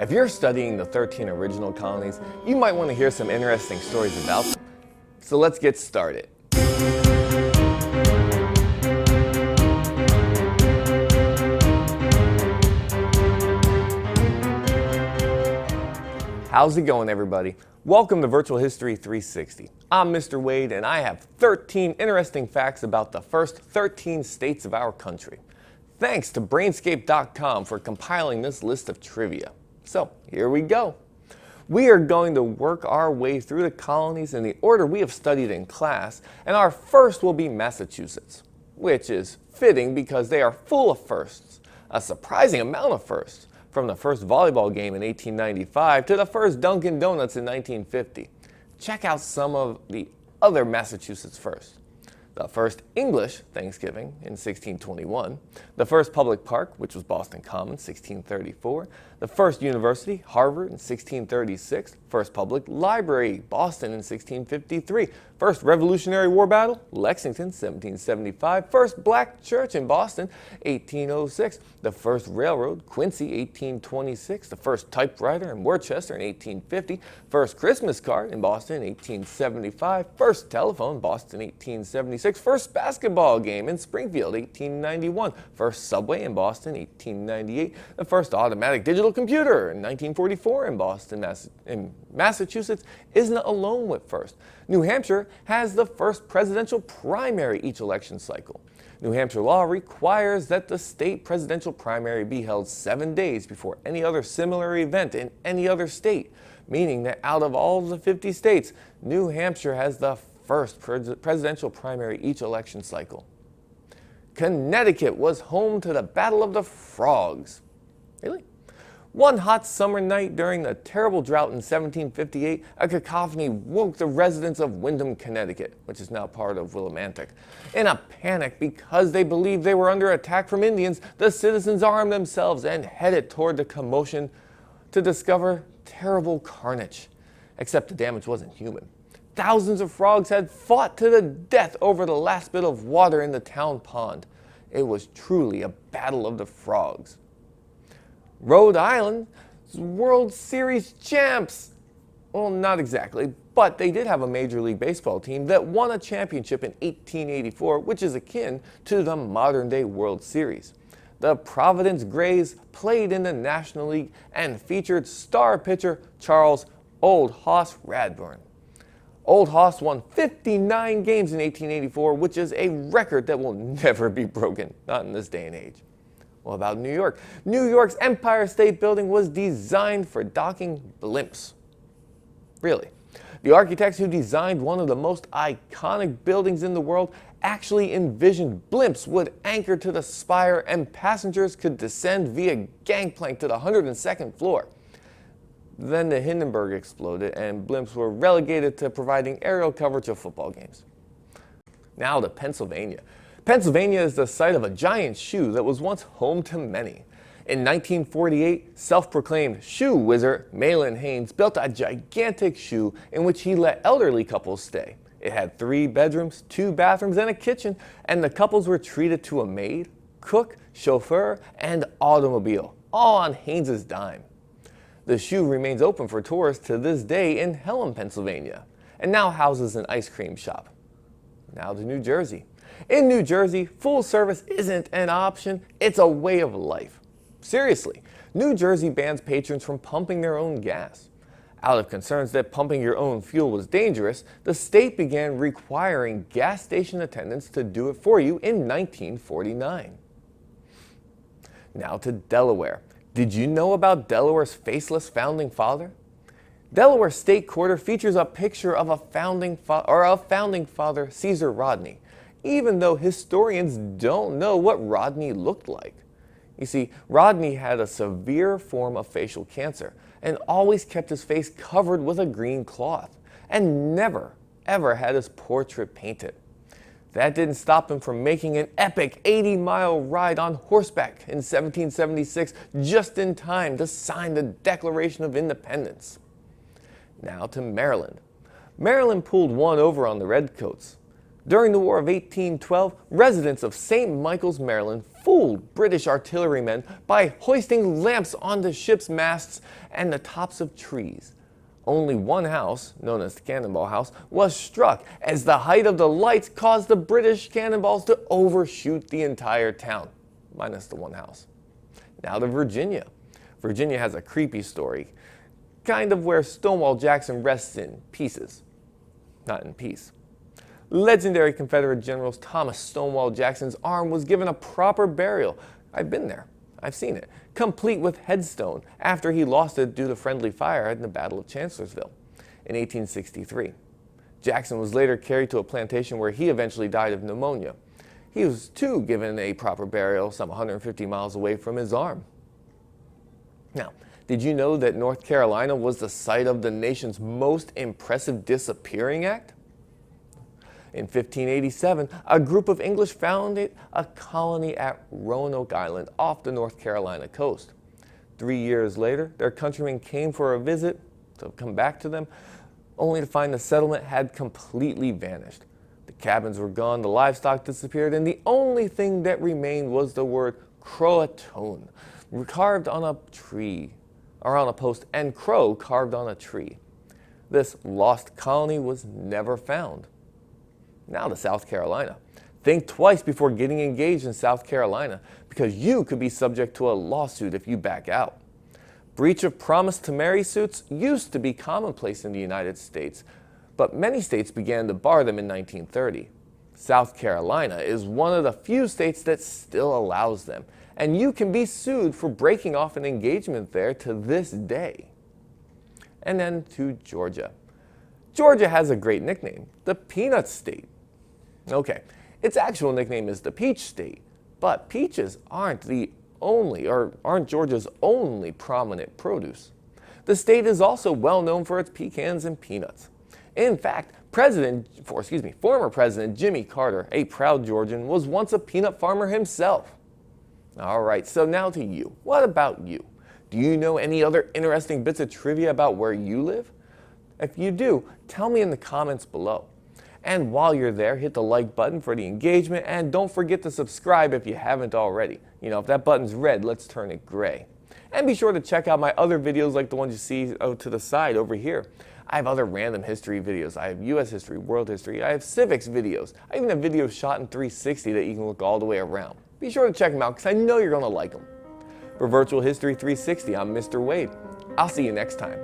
If you're studying the 13 original colonies, you might want to hear some interesting stories about them. So let's get started. How's it going, everybody? Welcome to Virtual History 360. I'm Mr. Wade, and I have 13 interesting facts about the first 13 states of our country. Thanks to Brainscape.com for compiling this list of trivia. So, here we go. We are going to work our way through the colonies in the order we have studied in class, and our first will be Massachusetts, which is fitting because they are full of firsts, a surprising amount of firsts, from the first volleyball game in 1895 to the first Dunkin' Donuts in 1950. Check out some of the other Massachusetts firsts. The first English Thanksgiving in 1621, the first public park, which was Boston Common, 1634, the first university, Harvard, in 1636, first public library, Boston, in 1653, first Revolutionary War battle, Lexington, 1775, first black church in Boston, 1806, the first railroad, Quincy, 1826, the first typewriter in Worcester in 1850, first Christmas card in Boston, 1875, first telephone, Boston, 1876, first basketball game in Springfield, 1891, first subway in Boston, 1898, the first automatic digital computer in 1944 in Boston, Massachusetts isn't alone with first. New Hampshire has the first presidential primary each election cycle. New Hampshire law requires that the state presidential primary be held 7 days before any other similar event in any other state, meaning that out of all the 50 states, New Hampshire has the first presidential primary each election cycle. Connecticut was home to the Battle of the Frogs. Really? One hot summer night during the terrible drought in 1758, a cacophony woke the residents of Windham, Connecticut, which is now part of Willimantic. In a panic because they believed they were under attack from Indians, the citizens armed themselves and headed toward the commotion to discover terrible carnage. Except the damage wasn't human. Thousands of frogs had fought to the death over the last bit of water in the town pond. It was truly a battle of the frogs. Rhode Island World Series champs. Well, not exactly, but they did have a Major League Baseball team that won a championship in 1884, which is akin to the modern-day World Series. The Providence Grays played in the National League and featured star pitcher Charles Old Hoss Radbourn. Old Hoss won 59 games in 1884, which is a record that will never be broken, not in this day and age. Well, about New York. New York's Empire State Building was designed for docking blimps. Really. The architects who designed one of the most iconic buildings in the world actually envisioned blimps would anchor to the spire and passengers could descend via gangplank to the 102nd floor. Then the Hindenburg exploded and blimps were relegated to providing aerial coverage of football games. Now to Pennsylvania. Pennsylvania is the site of a giant shoe that was once home to many. In 1948, self-proclaimed shoe wizard Malin Haynes built a gigantic shoe in which he let elderly couples stay. It had 3 bedrooms, 2 bathrooms, and a kitchen, and the couples were treated to a maid, cook, chauffeur, and automobile, all on Haynes' dime. The shoe remains open for tourists to this day in Pelham, Pennsylvania, and now houses an ice cream shop. Now to New Jersey. In New Jersey, full service isn't an option, it's a way of life. Seriously, New Jersey bans patrons from pumping their own gas. Out of concerns that pumping your own fuel was dangerous, the state began requiring gas station attendants to do it for you in 1949. Now to Delaware. Did you know about Delaware's faceless founding father? Delaware State Quarter features a picture of a founding father, Caesar Rodney, even though historians don't know what Rodney looked like. You see, Rodney had a severe form of facial cancer and always kept his face covered with a green cloth and never, ever had his portrait painted. That didn't stop him from making an epic 80-mile ride on horseback in 1776 just in time to sign the Declaration of Independence. Now to Maryland. Maryland pulled one over on the Redcoats. During the War of 1812, residents of St. Michael's, Maryland, fooled British artillerymen by hoisting lamps onto ships' masts and the tops of trees. Only one house, known as the Cannonball House, was struck, as the height of the lights caused the British cannonballs to overshoot the entire town, minus the one house. Now to Virginia. Virginia has a creepy story, kind of where Stonewall Jackson rests in pieces, not in peace. Legendary Confederate General Thomas Stonewall Jackson's arm was given a proper burial. I've been there. I've seen it. Complete with headstone after he lost it due to friendly fire in the Battle of Chancellorsville in 1863. Jackson was later carried to a plantation where he eventually died of pneumonia. He was too given a proper burial some 150 miles away from his arm. Now, did you know that North Carolina was the site of the nation's most impressive disappearing act? In 1587, a group of English founded a colony at Roanoke Island off the North Carolina coast. 3 years later, their countrymen came for a visit to come back to them, only to find the settlement had completely vanished. The cabins were gone, the livestock disappeared, and the only thing that remained was the word Croatoan, carved on a tree, or on a post, and crow carved on a tree. This lost colony was never found. Now to South Carolina. Think twice before getting engaged in South Carolina, because you could be subject to a lawsuit if you back out. Breach of promise to marry suits used to be commonplace in the United States, but many states began to bar them in 1930. South Carolina is one of the few states that still allows them, and you can be sued for breaking off an engagement there to this day. And then to Georgia. Georgia has a great nickname, the Peanut State. Okay, its actual nickname is the Peach State, but peaches aren't Georgia's only prominent produce. The state is also well known for its pecans and peanuts. In fact, former President Jimmy Carter, a proud Georgian, was once a peanut farmer himself. All right, so now to you. What about you? Do you know any other interesting bits of trivia about where you live? If you do, tell me in the comments below. And while you're there, hit the like button for the engagement, and don't forget to subscribe if you haven't already. You know, if that button's red, let's turn it gray. And be sure to check out my other videos like the ones you see to the side over here. I have other random history videos. I have US history, world history. I have civics videos. I even have videos shot in 360 that you can look all the way around. Be sure to check them out because I know you're going to like them. For Virtual History 360, I'm Mr. Wade. I'll see you next time.